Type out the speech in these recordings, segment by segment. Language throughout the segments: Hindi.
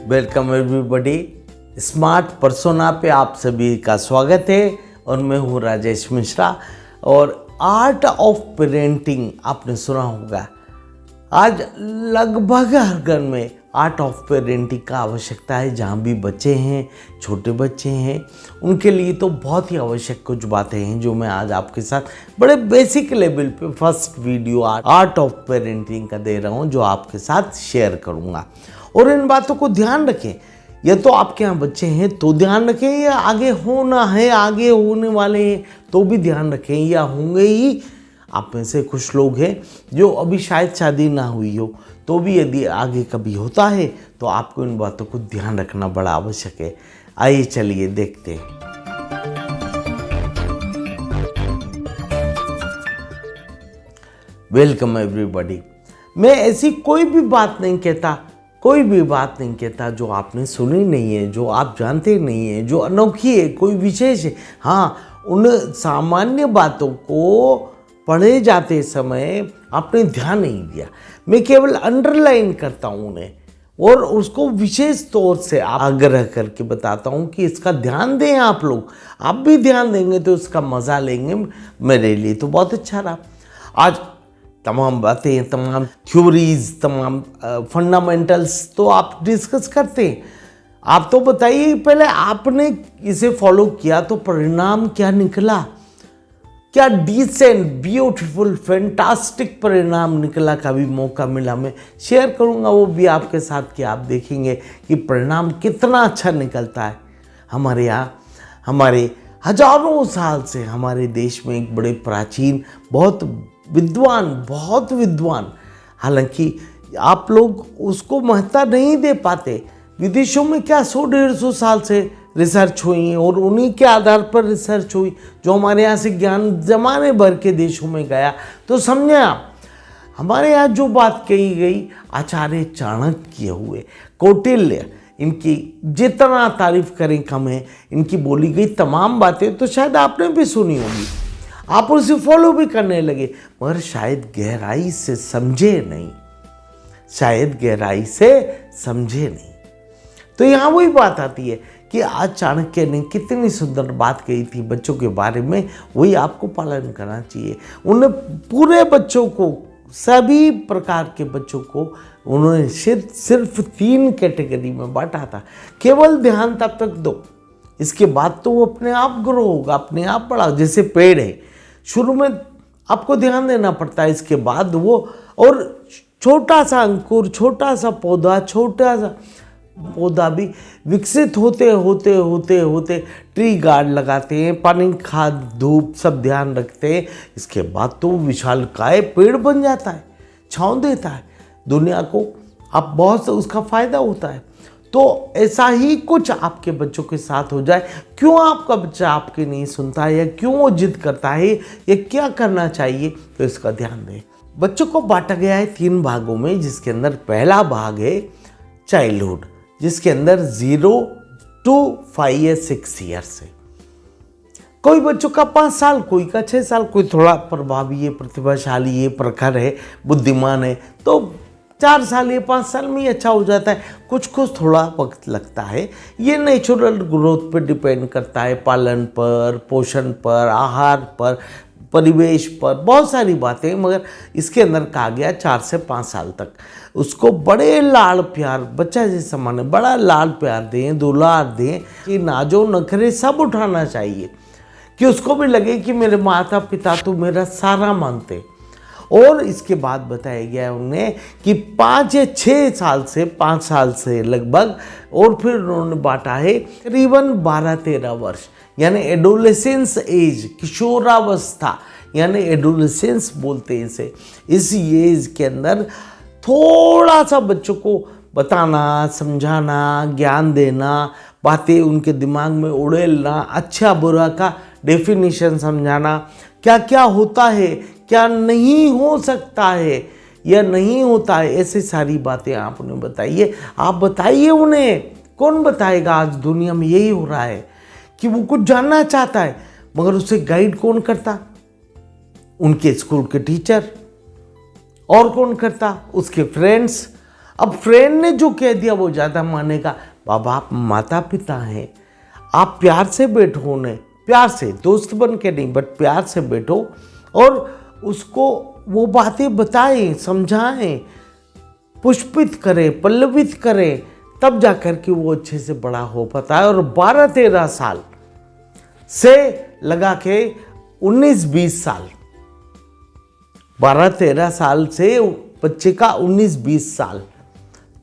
Welcome everybody. स्मार्ट पर्सोना पे आप सभी का स्वागत है और मैं हूँ राजेश मिश्रा। और आर्ट ऑफ पेरेंटिंग आपने सुना होगा। आज लगभग हर घर में आर्ट ऑफ पेरेंटिंग का आवश्यकता है। जहाँ भी बच्चे हैं, छोटे बच्चे हैं, उनके लिए तो बहुत ही आवश्यक कुछ बातें हैं जो मैं आज आपके साथ बड़े बेसिक लेवल पे first video art of parenting का दे रहा हूँ, जो आपके साथ शेयर करूँगा। और इन बातों को ध्यान रखें। या तो आपके यहाँ बच्चे हैं तो ध्यान रखें, या आगे होना है, आगे होने वाले हैं तो भी ध्यान रखें, या होंगे ही। आप में से कुछ लोग हैं जो अभी शायद शादी ना हुई हो, तो भी यदि आगे कभी होता है तो आपको इन बातों को ध्यान रखना बड़ा आवश्यक है। आइए चलिए देखते हैं। Welcome everybody. मैं ऐसी कोई भी बात नहीं कहता जो आपने सुनी नहीं है, जो आप जानते नहीं है, जो अनोखी है, कोई विशेष है। हाँ, उन सामान्य बातों को पढ़े जाते समय आपने ध्यान नहीं दिया। मैं केवल अंडरलाइन करता हूँ उन्हें और उसको विशेष तौर से आग्रह करके बताता हूँ कि इसका ध्यान दें आप लोग। आप भी ध्यान देंगे तो इसका मज़ा लेंगे। मेरे लिए तो बहुत अच्छा रहा। आज तमाम बातें, तमाम थ्योरीज, तमाम फंडामेंटल्स तो आप डिस्कस करते हैं। आप तो बताइए पहले, आपने इसे फॉलो किया तो परिणाम क्या निकला? क्या डिसेंट, ब्यूटीफुल, फैंटास्टिक परिणाम निकला? कभी मौका मिला मैं शेयर करूंगा वो भी आपके साथ, कि आप देखेंगे कि परिणाम कितना अच्छा निकलता है। हमारे यहाँ, हमारे हजारों साल से हमारे देश में एक बड़े प्राचीन, बहुत विद्वान, हालांकि आप लोग उसको महत्ता नहीं दे पाते। विदेशों में क्या 100-150 साल से रिसर्च हुई और उन्हीं के आधार पर रिसर्च हुई, जो हमारे यहाँ से ज्ञान जमाने भर के देशों में गया। तो समझे आप, हमारे यहाँ जो बात कही गई आचार्य चाणक्य हुए, कौटिल्य, इनकी जितना तारीफ करें कम है। इनकी बोली गई तमाम बातें तो शायद आपने भी सुनी होगी, आप उसे फॉलो भी करने लगे, मगर शायद गहराई से समझे नहीं। तो यहाँ वही बात आती है कि आज चाणक्य ने कितनी सुंदर बात कही थी बच्चों के बारे में, वही आपको पालन करना चाहिए। उन्हें पूरे बच्चों को, सभी प्रकार के बच्चों को उन्होंने सिर्फ 3 कैटेगरी में बांटा था। केवल ध्यान तब तक दो, इसके बाद तो वो अपने आप ग्रो होगा, अपने आप बड़ा। जैसे पेड़ है, शुरू में आपको ध्यान देना पड़ता है, इसके बाद वो, और छोटा सा अंकुर, छोटा सा पौधा भी विकसित होते ट्री गार्ड लगाते हैं, पानी, खाद, धूप सब ध्यान रखते हैं। इसके बाद तो विशालकाय पेड़ बन जाता है, छांव देता है दुनिया को। आप बहुत उसका फायदा होता है। तो ऐसा ही कुछ आपके बच्चों के साथ हो जाए। क्यों आपका बच्चा आपकी नहीं सुनता है, या क्यों वो जिद करता है, या क्या करना चाहिए, तो इसका ध्यान दें। बच्चों को बांटा गया है 3 भागों में, जिसके अंदर पहला भाग है चाइल्डहुड, जिसके अंदर 0 to 5 या 6 ईयर्स है। कोई बच्चों का 5 साल, कोई का 6 साल, कोई थोड़ा प्रभावी है, प्रतिभाशाली है, प्रखर है, बुद्धिमान है, तो 4 साल या 5 साल में ही अच्छा हो जाता है। कुछ थोड़ा वक्त लगता है। ये नेचुरल ग्रोथ पर डिपेंड करता है, पालन पर, पोषण पर, आहार पर, परिवेश पर, बहुत सारी बातें। मगर इसके अंदर कहा गया 4 से 5 साल तक उसको बड़े लाड़ प्यार, बच्चा जैसा माने, बड़ा लाड़ प्यार दें, दुलार दें, कि नाजो नखरे सब उठाना चाहिए, कि उसको भी लगे कि मेरे माता पिता तो मेरा सारा मानते। और इसके बाद बताया गया है उन्हें कि 5 या 6 साल से, 5 साल से लगभग, और फिर उन्होंने बांटा है करीबन 12-13 वर्ष, यानी एडोलेसेंस एज, किशोरावस्था, यानी एडोलेसेंस बोलते हैं इसे। इस एज के अंदर थोड़ा सा बच्चों को बताना, समझाना, ज्ञान देना, बातें उनके दिमाग में उड़ेलना, अच्छा बुरा का डेफिनेशन समझाना, क्या क्या होता है, क्या नहीं हो सकता है या नहीं होता है, ऐसे सारी बातें आप उन्हें बताइए। आप बताइए उन्हें, कौन बताएगा? आज दुनिया में यही हो रहा है कि वो कुछ जानना चाहता है, मगर उसे गाइड कौन करता? उनके स्कूल के टीचर। और कौन करता? उसके फ्रेंड्स। अब फ्रेंड ने जो कह दिया वो ज़्यादा मानेगा। बाबा आप माता पिता हैं, आप प्यार से बैठो उन्हें, प्यार से, दोस्त बन के नहीं बट प्यार से बैठो और उसको वो बातें बताएं, समझाएं, पुष्पित करें, पल्लवित करें, तब जाकर के वो अच्छे से बड़ा हो पाता है। और 12-13 साल से लगा के 19-20 साल, 12-13 साल से बच्चे का 19-20 साल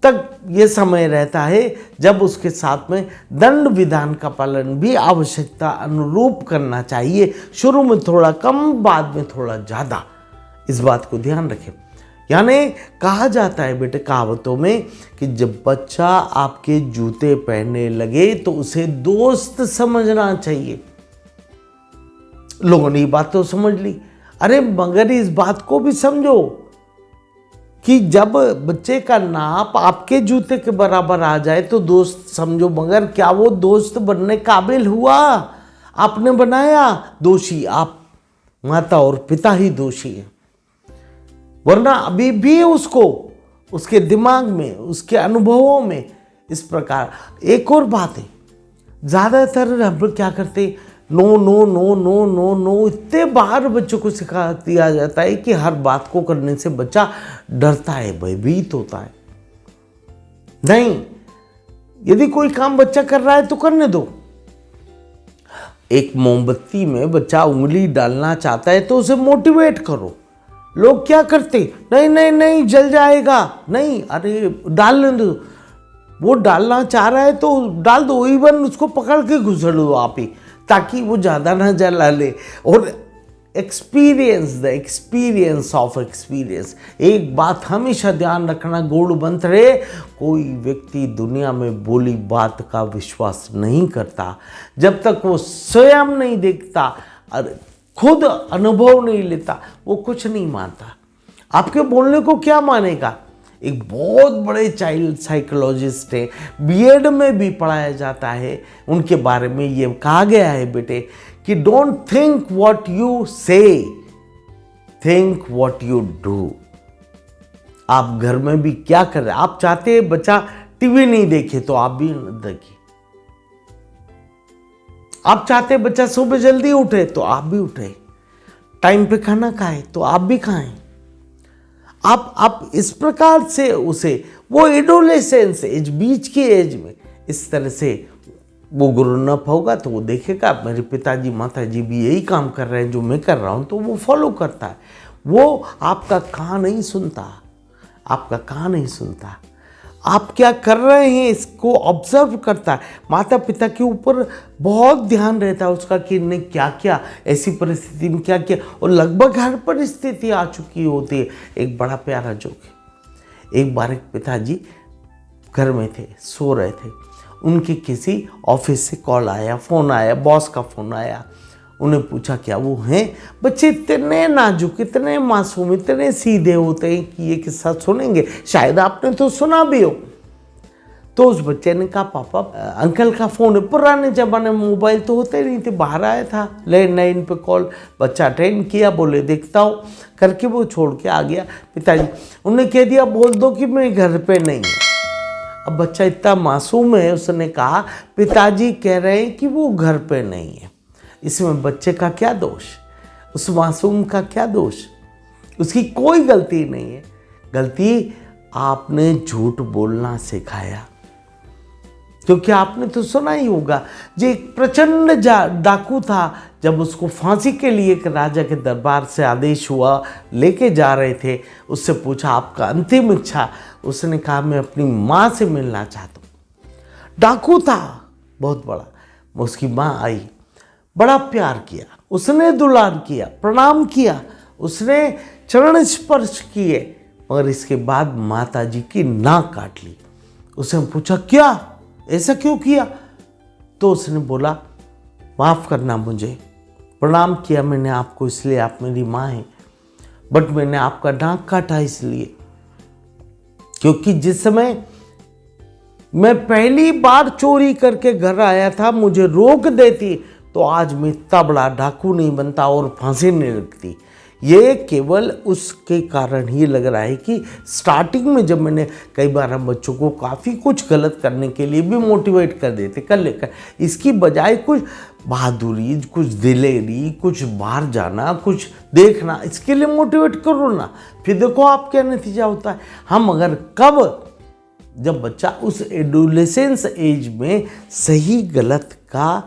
तक ये समय रहता है जब उसके साथ में दंड विधान का पालन भी आवश्यकता अनुरूप करना चाहिए। शुरू में थोड़ा कम, बाद में थोड़ा ज़्यादा। इस बात को ध्यान रखें। यानी कहा जाता है बेटे कहावतों में कि जब बच्चा आपके जूते पहनने लगे तो उसे दोस्त समझना चाहिए। लोगों ने ये बात तो समझ ली, अरे मगर इस बात को भी समझो कि जब बच्चे का नाप आपके जूते के बराबर आ जाए तो दोस्त समझो, मगर क्या वो दोस्त बनने काबिल हुआ? आपने बनाया, दोषी आप माता और पिता ही दोषी है। वरना अभी भी उसको, उसके दिमाग में, उसके अनुभवों में इस प्रकार। एक और बात है, ज़्यादातर हम लोग क्या करते, no no no no no no, इतने बार बच्चों को सिखा दिया जाता है कि हर बात को करने से बच्चा डरता है, भयभीत होता है। नहीं, यदि कोई काम बच्चा कर रहा है तो करने दो। एक मोमबत्ती में बच्चा उंगली डालना चाहता है तो उसे मोटिवेट करो। लोग क्या करते, नहीं नहीं नहीं जल जाएगा, नहीं, अरे डालने दो। वो डालना चाह रहा है तो डाल दो, इवन उसको पकड़ के घुसड़ दो आप ही, ताकि वो ज़्यादा ना जला ले। और experience, the experience of experience, एक बात हमेशा ध्यान रखना, गूढ़ मंत्र है, कोई व्यक्ति दुनिया में बोली बात का विश्वास नहीं करता जब तक वो स्वयं नहीं देखता और खुद अनुभव नहीं लेता, वो कुछ नहीं मानता। आपके बोलने को क्या मानेगा? एक बहुत बड़े चाइल्ड साइकोलॉजिस्ट है, बीएड में भी पढ़ाया जाता है, उनके बारे में ये कहा गया है बेटे कि डोंट थिंक व्हाट यू से, थिंक व्हाट यू डू। आप घर में भी क्या कर रहे हैं? आप चाहते हैं बच्चा टीवी नहीं देखे तो आप भी न देखिए। आप चाहते हैं बच्चा सुबह जल्दी उठे तो आप भी उठे, टाइम पे खाना खाए तो आप भी खाएं। आप इस प्रकार से उसे, वो एडोलेसेंस एज, बीच की एज में इस तरह से वो ग्रोन अप होगा तो वो देखेगा मेरे पिताजी माताजी भी यही काम कर रहे हैं जो मैं कर रहा हूँ, तो वो फॉलो करता है। वो आपका कहा नहीं सुनता, आपका कहा नहीं सुनता, आप क्या कर रहे हैं इसको ऑब्जर्व करता है। माता पिता के ऊपर बहुत ध्यान रहता है उसका कि इन्हें क्या क्या, ऐसी परिस्थिति में क्या क्या, और लगभग हर परिस्थिति आ चुकी होती है। एक बड़ा प्यारा जोक है। एक बार एक पिताजी घर में थे, सो रहे थे, उनके किसी ऑफिस से कॉल आया, फ़ोन आया, बॉस का फ़ोन आया। उन्हें पूछा क्या वो हैं? बच्चे इतने नाजुक, इतने मासूम, इतने सीधे होते हैं कि ये किस्सा सुनेंगे, शायद आपने तो सुना भी हो। तो उस बच्चे ने कहा पापा अंकल का फ़ोन है। पुराने ज़माने में मोबाइल तो होते नहीं थे, बाहर आया था लैंडलाइन पे कॉल, बच्चा अटेंड किया, बोले देखता हूँ करके वो छोड़ के आ गया। पिताजी उन्होंने कह दिया बोल दो कि मैं घर पे नहीं हूँ। अब बच्चा इतना मासूम है, उसने कहा पिताजी कह रहे हैं कि वो घर पे नहीं है। इसमें बच्चे का क्या दोष, उस मासूम का क्या दोष? उसकी कोई गलती नहीं है। गलती आपने झूठ बोलना सिखाया, क्योंकि आपने तो सुना ही होगा जो एक प्रचंड डाकू था, जब उसको फांसी के लिए एक राजा के दरबार से आदेश हुआ, लेके जा रहे थे, उससे पूछा आपका अंतिम इच्छा? उसने कहा मैं अपनी माँ से मिलना चाहता हूँ। डाकू था बहुत बड़ा। उसकी माँ आई, बड़ा प्यार किया, उसने दुलार किया, प्रणाम किया, उसने चरण स्पर्श किए, मगर इसके बाद माता जी की नाक काट ली। उसने पूछा क्या, ऐसा क्यों किया? तो उसने बोला माफ़ करना मुझे, प्रणाम किया मैंने आपको इसलिए, आप मेरी माँ हैं, बट मैंने आपका नाक काटा इसलिए क्योंकि जिस समय मैं पहली बार चोरी करके घर आया था मुझे रोक देती तो आज मैं इतना बड़ा डाकू नहीं बनता और फांसी नहीं लगती। ये केवल उसके कारण ही लग रहा है कि स्टार्टिंग में जब मैंने कई बार हम बच्चों को काफ़ी कुछ गलत करने के लिए भी मोटिवेट कर देते, कर लेकर इसकी बजाय कुछ बहादुरी, कुछ दिलेरी, कुछ बाहर जाना, कुछ देखना, इसके लिए मोटिवेट करो ना। फिर देखो आप क्या नतीजा होता है। हम अगर कब, जब बच्चा उस एडोलेसेंस एज में सही गलत का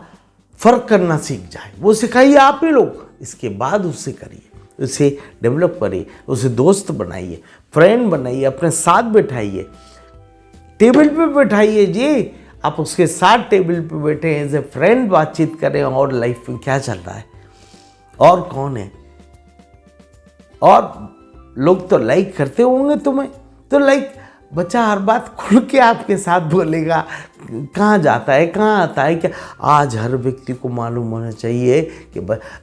फ़र्क करना सीख जाए, वो सिखाइए आप ही लोग, इसके बाद उससे करिए, उसे डेवलप करिए, उसे दोस्त बनाइए, फ्रेंड बनाइए, अपने साथ बैठाइए, टेबल पे बैठाइए जी, आप उसके साथ टेबल पे बैठे एज ए फ्रेंड बातचीत करें और लाइफ में क्या चल रहा है और कौन है, और लोग तो लाइक करते होंगे तुम्हें, तो लाइक बच्चा हर बात खुल के आपके साथ बोलेगा, कहाँ जाता है, कहाँ आता है, क्या। आज हर व्यक्ति को मालूम होना चाहिए कि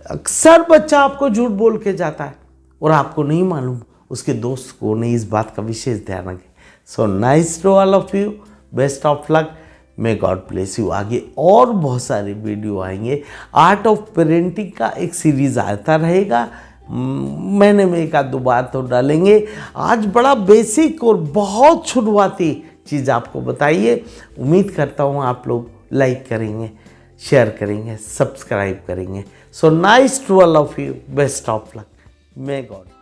अक्सर बच्चा आपको झूठ बोल के जाता है और आपको नहीं मालूम, उसके दोस्त को नहीं, इस बात का विशेष ध्यान रखें। So nice to all of you, best of luck, may God bless you. आगे और बहुत सारे वीडियो आएंगे, आर्ट ऑफ पेरेंटिंग का एक सीरीज आता रहेगा, महीने में एक आध दो बार तो डालेंगे। आज बड़ा बेसिक और बहुत शुरुआती चीज़ आपको बताइए। उम्मीद करता हूँ आप लोग लाइक करेंगे, शेयर करेंगे, सब्सक्राइब करेंगे। So nice to all of you, best of luck, may God.